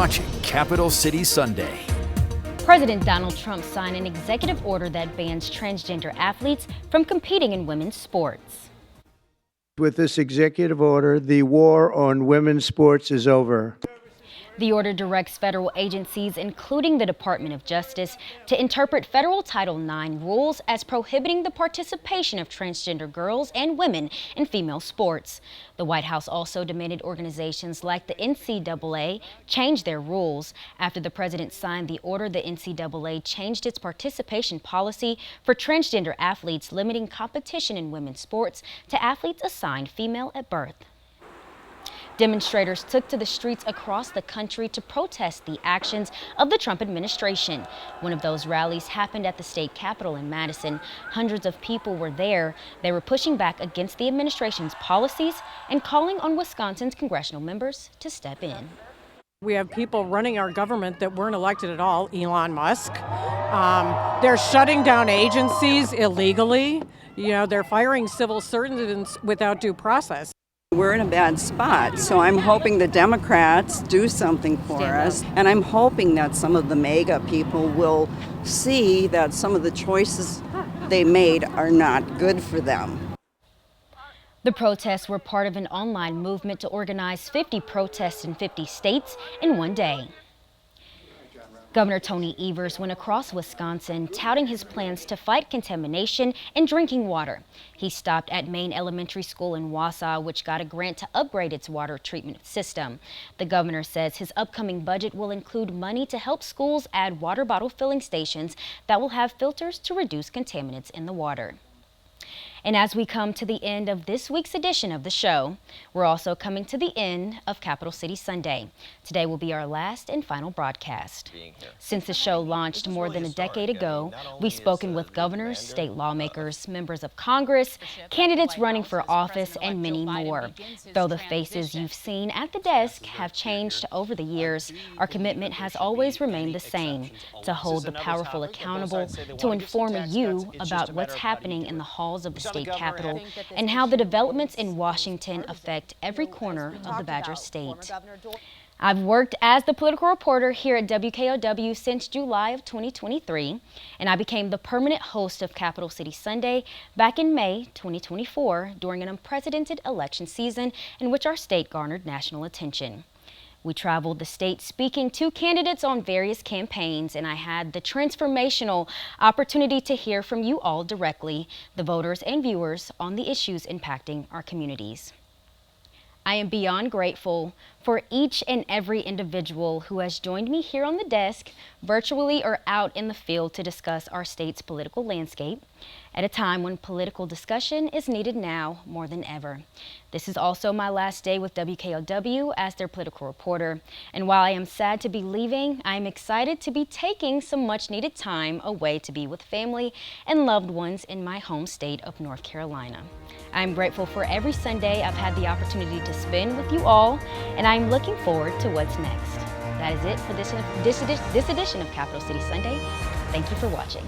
Watching Capital City Sunday. President Donald Trump signed an executive order that bans transgender athletes from competing in women's sports. With this executive order, the war on women's sports is over. The order directs federal agencies, including the Department of Justice, to interpret federal Title IX rules as prohibiting the participation of transgender girls and women in female sports. The White House also demanded organizations like the NCAA change their rules. After the president signed the order, the NCAA changed its participation policy for transgender athletes, limiting competition in women's sports to athletes assigned female at birth. Demonstrators took to the streets across the country to protest the actions of the Trump administration. One of those rallies happened at the state capitol in Madison. Hundreds of people were there. They were pushing back against the administration's policies and calling on Wisconsin's congressional members to step in. We have people running our government that weren't elected at all, Elon Musk. They're shutting down agencies illegally. They're firing civil servants without due process. We're in a bad spot, so I'm hoping the Democrats do something for us, and I'm hoping that some of the MAGA people will see that some of the choices they made are not good for them. The protests were part of an online movement to organize 50 protests in 50 states in one day. Governor Tony Evers went across Wisconsin touting his plans to fight contamination in drinking water. He stopped at Maine Elementary School in Wausau, which got a grant to upgrade its water treatment system. The governor says his upcoming budget will include money to help schools add water bottle filling stations that will have filters to reduce contaminants in the water. And as we come to the end of this week's edition of the show, we're also coming to the end of Capital City Sunday. Today will be our last and final broadcast. Since the show launched more than a decade ago, we've spoken with governors, state lawmakers, members of Congress, candidates running for office, and many more. Though the faces you've seen at the desk have changed over the years, our commitment has always remained the same: to hold the powerful accountable, to inform you about what's happening in the halls of the state capitol and how the developments in Washington affect every corner of the Badger State. I've worked as the political reporter here at WKOW since July of 2023, and I became the permanent host of Capital City Sunday back in May 2024 during an unprecedented election season in which our state garnered national attention. We traveled the state speaking to candidates on various campaigns, and I had the transformational opportunity to hear from you all directly, the voters and viewers, on the issues impacting our communities. I am beyond grateful for each and every individual who has joined me here on the desk, virtually or out in the field, to discuss our state's political landscape at a time when political discussion is needed now more than ever. This is also my last day with WKOW as their political reporter, and while I am sad to be leaving, I am excited to be taking some much-needed time away to be with family and loved ones in my home state of North Carolina. I'm grateful for every Sunday I've had the opportunity to spend with you all, and I'm looking forward to what's next. That is it for this edition of Capital City Sunday. Thank you for watching.